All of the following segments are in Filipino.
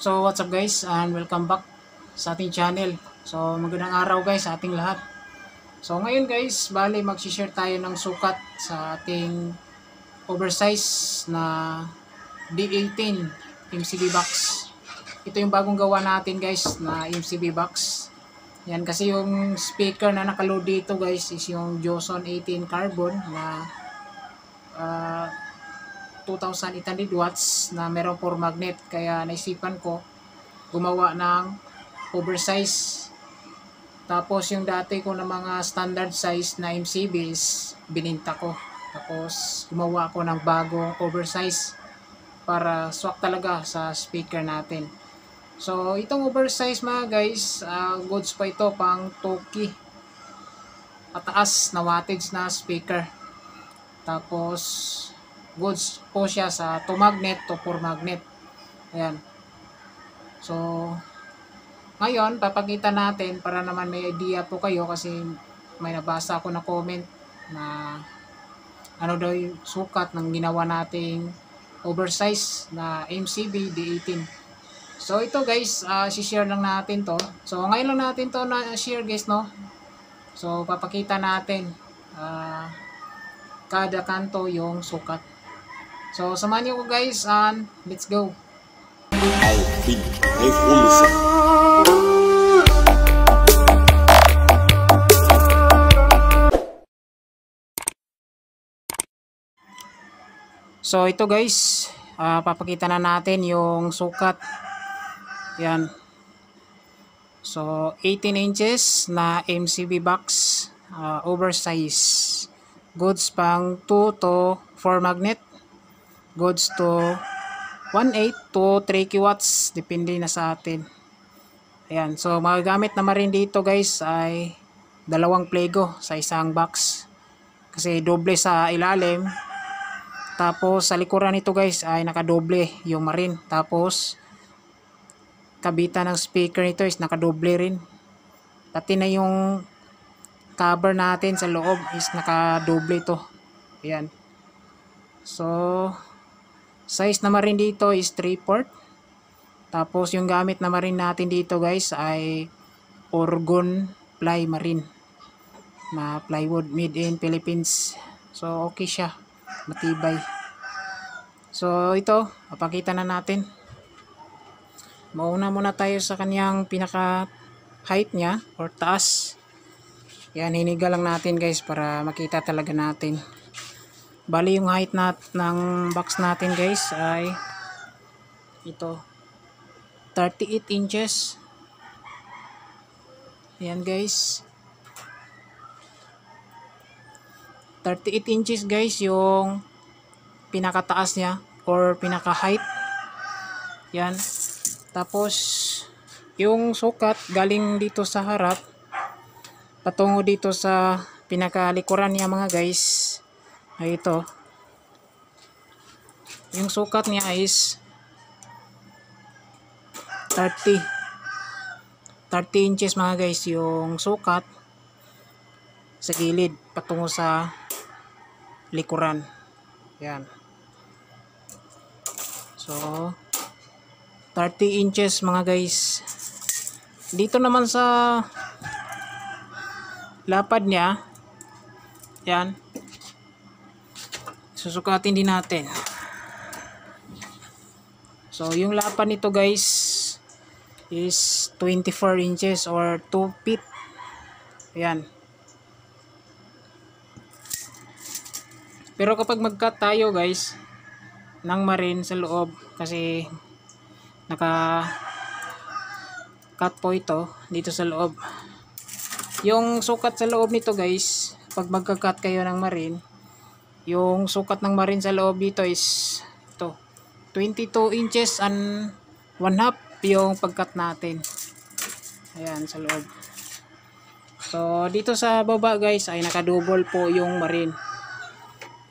So what's up guys, and welcome back sa ating channel. So magandang araw guys sa ating lahat. So ngayon guys, bali mag-share tayo ng sukat sa ating oversize na D18 MCB box. Ito yung bagong gawa natin guys na MCB box. Yan kasi yung speaker na nakaload dito guys is yung Joson 18 Carbon na 2,800 watts na merong 4 magnet, kaya naisipan ko gumawa ng oversize. Tapos yung dati ko na mga standard size na MCB is bininta ko, tapos gumawa ako ng bagong oversize para swak talaga sa speaker natin. So itong oversize mga guys, goods pa ito pang Toki pataas na wattage na speaker. Tapos goods po siya sa 2 magnet to 4 magnet. Ayan. So ngayon papakita natin para naman may idea po kayo, kasi may nabasa ako na comment na ano daw yung sukat ng ginawa nating oversize na MCB D18. So ito guys, si-share lang natin to. So ngayon lang natin to na share guys, no. So papakita natin kada kanto yung sukat. So samahan niyo ko guys, and let's go. So ito guys, papakita na natin yung sukat. Yan. So 18 inches na MCB box, oversize. Goods pang 2 to 4 magnet. Goods to 1.8 to 3 kilowatts, depende na sa atin. Ayan, so magagamit naman rin dito guys ay dalawang plego sa isang box, kasi doble sa ilalim, tapos sa likuran nito guys ay nakadoble yung marin, tapos kabitan ng speaker nito is nakadoble rin, pati na yung cover natin sa loob is nakadoble to. Ayan, so size naman rin dito is 3/4. Tapos yung gamit naman rin natin dito guys ay Orgon ply marine na plywood, made in Philippines. So okay siya, matibay. So ito, papakita na natin. Mauna muna tayo sa kanyang pinaka height niya or taas. Yan, hiniga lang natin guys para makita talaga natin. Bali yung height ng box natin guys ay ito, 38 inches. Ayan guys, 38 inches guys yung pinakataas niya or pinaka height. Yan. Tapos yung sukat galing dito sa harap patungo dito sa pinakalikuran niya mga guys ay ito. Yung sukat niya is 30 inches mga guys yung sukat sa gilid patungo sa likuran. Yan. So 30 inches mga guys. Dito naman sa lapad niya, yan, susukatin din natin. So yung lapad nito guys is 24 inches or 2 feet. Ayan. Pero kapag mag-cut tayo guys ng marin sa loob, kasi naka cut po ito dito sa loob, yung sukat sa loob nito guys, pag magka-cut kayo ng marin, yung sukat ng marin sa loob dito is ito, 22 inches and 1/2 yung pag-cut natin. Ayan, sa loob. So dito sa baba guys ay naka-double po yung marin.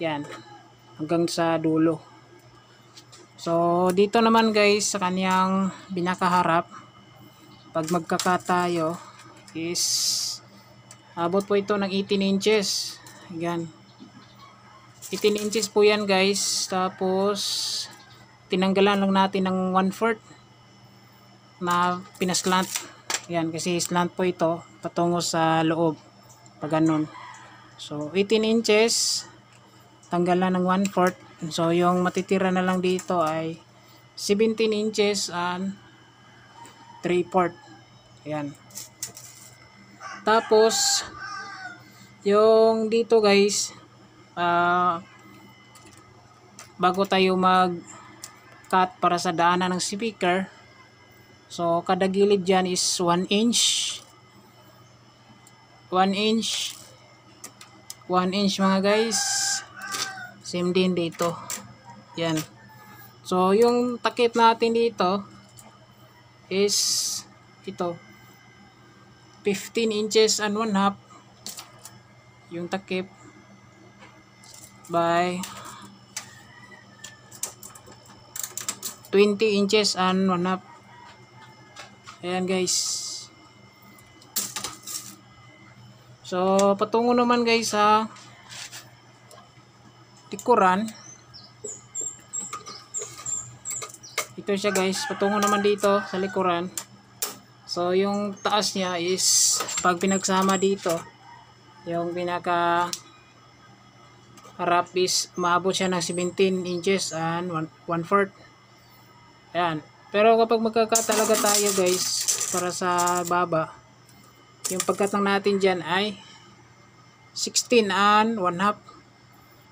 Yan, hanggang sa dulo. So dito naman guys sa kanyang binakaharap, pag magka-cut tayo is abot po ito ng 18 inches. Ayan, 18 inches po yan guys. Tapos tinanggalan lang natin ng 1/4 na pinaslant. Yan, kasi slant po ito patungo sa loob. Pag ganun. So, 18 inches. Tanggal na ng 1/4. So, yung matitira na lang dito ay 17 inches and 3/4. Yan. Tapos, yung dito guys, bago tayo mag-cut para sa daanan ng speaker, so kada gilid dyan is 1 inch. 1 inch. 1 inch mga guys. Same din dito. Yan. So, yung takip natin dito is ito. 15 inches and 1/2 yung takip by 20 inches and 1/2. Ayan guys. So patungo naman guys sa likuran. Ito siya guys, patungo naman dito sa likuran. So yung taas niya is pag pinagsama dito, yung pinaka harap is maabot siya ng 17 inches and 1/4. Ayan. Pero kapag magka-cut talaga tayo guys, para sa baba, yung pagkatang natin dyan ay 16 and 1/2.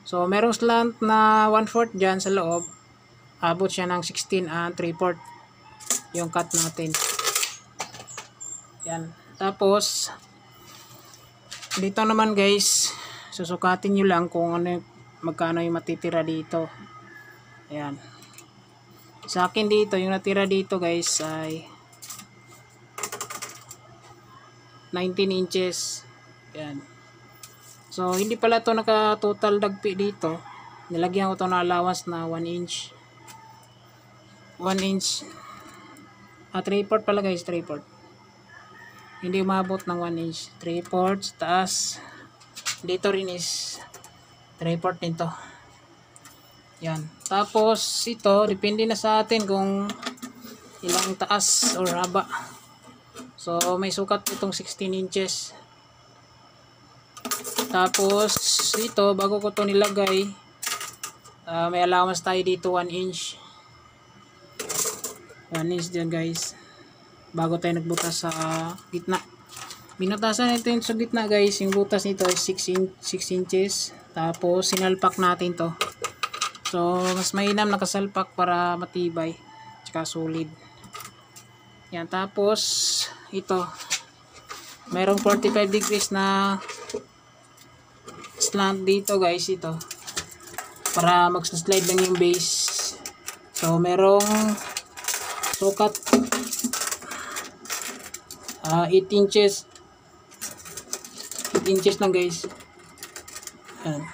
So merong slant na 1/4 dyan sa loob, abot siya ng 16 and 3/4 yung cut natin. Yan. Tapos dito naman guys, susukatin nyo lang kung ano, magkano yung matitira dito. Ayan. Sa akin dito, yung natira dito guys ay 19 inches. Ayan. So hindi pala to naka total dagpi dito. Nilagyan ko to ng allowance na 1 inch. 1 inch. 3/4 pala guys, 3/4. Hindi umabot ng 1 inch. 3/4 taas. Dito rin is 3/4 nito. Yan. Tapos ito, depende na sa atin kung ilang taas or haba. So may sukat itong 16 inches. Tapos ito, bago ko to nilagay, may allowance tayo dito 1 inch. 1 inch dyan guys. Bago tayo nagbutas sa gitna. Binutasan natin sa gitna guys. Yung butas nito is 6 inches. Tapos sinalpak natin to. So mas mainam nakasalpak para matibay. Tsaka solid. Yan. Tapos ito. Mayroong 45 degrees na slant dito guys. Ito. Para mag-slide lang yung base. So merong sukat 8 inches. 8 inches lang guys. Ayan.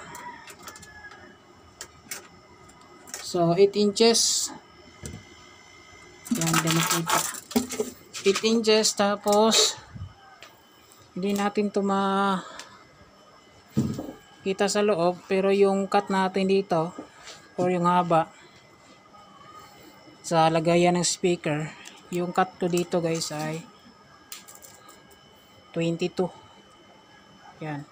So 8 inches. Yan, nakita. 8 inches. Tapos hindi natin to kita sa loob, pero yung cut natin dito or yung haba sa lagayan ng speaker, yung cut ko dito guys ay 22. Yan.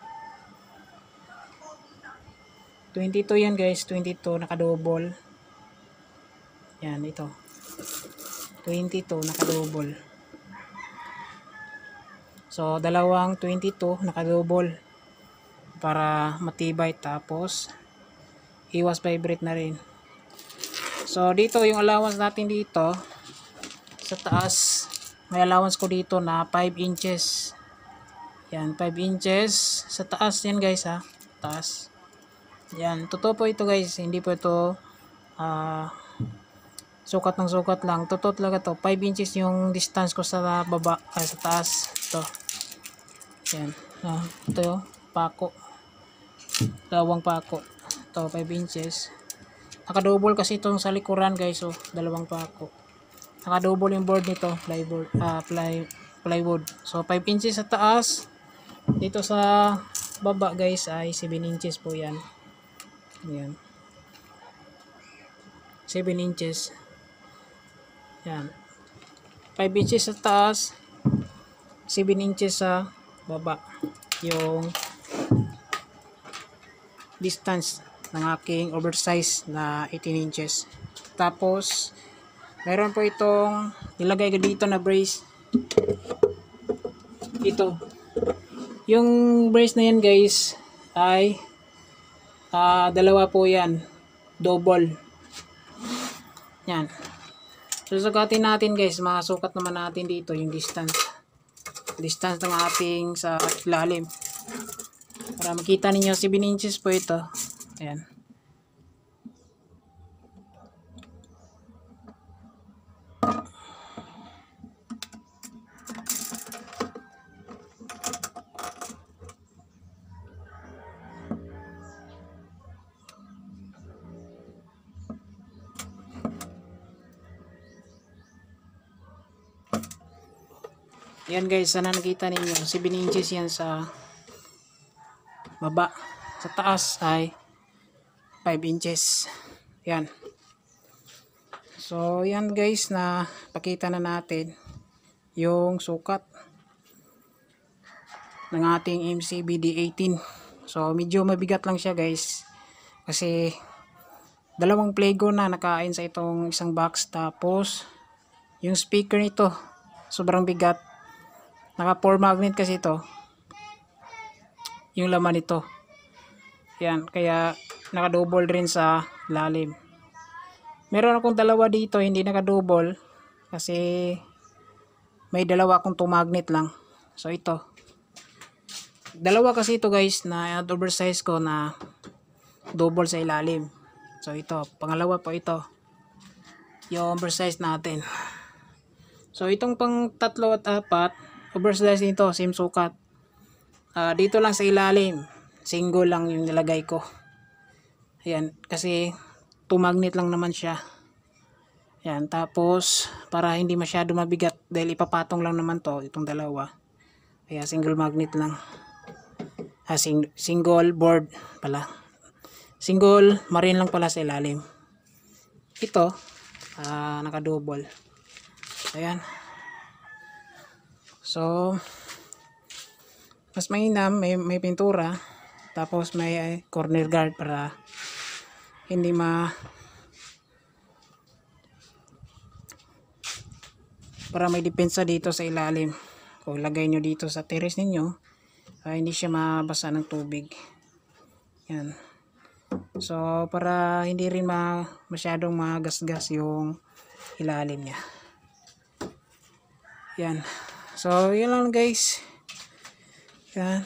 22 yan guys. 22 nakadouble. Yan ito. 22 nakadouble. So dalawang 22 nakadouble para matibay. Tapos iwas vibrate na rin. So dito yung allowance natin dito sa taas, may allowance ko dito na 5 inches. Yan, 5 inches sa taas yan guys ha. Taas. Yan, totoo po ito guys. Hindi po ito sukat ng sukat lang. Totoo talaga to. 5 inches yung distance ko sa baba, sa taas. Ito. Yan. Ito yung pako. Dalawang pako. Ito, 5 inches. Nakadouble kasi itong sa likuran guys. So, dalawang pako. Nakadouble yung board nito. Plywood. So, 5 inches sa taas. Dito sa baba guys ay 7 inches po yan. Yan. 7 inches. Yan. 5 inches sa taas, 7 inches sa baba yung distance ng aking oversize na 18 inches. Tapos meron po itong nilagay ko dito na brace. Ito yung brace na yan guys ay dalawa po yan, double yan. Susukatin natin guys, masukat naman natin dito yung distance ng ating sa ilalim para makita ninyo. 7 inches po ito, ayan. Yan guys, sana nakita ninyo 7 inches yan sa baba, sa taas ay 5 inches yan. So yan guys, na pakita na natin yung sukat ng ating MCB D18. So medyo mabigat lang siya guys, kasi dalawang Playgo na nakain sa itong isang box. Tapos yung speaker nito sobrang bigat, naka 4 magnet kasi ito yung laman nito, yan, kaya naka double rin sa lalim. Meron akong dalawa dito hindi naka double kasi may dalawa akong 2 magnet lang. So ito, dalawa kasi ito guys na oversize ko na double sa ilalim. So ito, pangalawa po ito yung oversize natin. So itong pang 3 at 4 oversize nito, same sukat. Dito lang sa ilalim, single lang yung nilagay ko. Ayan, kasi 2 magnet lang naman siya. Ayan, tapos para hindi masyado mabigat dahil ipapatong lang naman to, itong dalawa. Kaya single magnet lang. Single board pala. Single marine lang pala sa ilalim. Ito, naka-double. Ayan. So mas mainam, may pintura, tapos may corner guard para hindi para may depensa dito sa ilalim. Kung lagay nyo dito sa terrace ninyo, hindi siya mabasa ng tubig. Yan. So para hindi rin masyadong magasgas yung ilalim niya. Yan. So yun lang guys. Yan.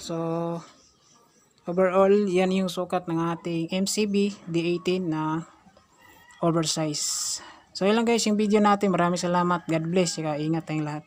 So overall, yan yung sukat ng ating MCB D18 na oversize. So yun lang guys yung video natin. Maraming salamat. God bless. Ingat tayong lahat.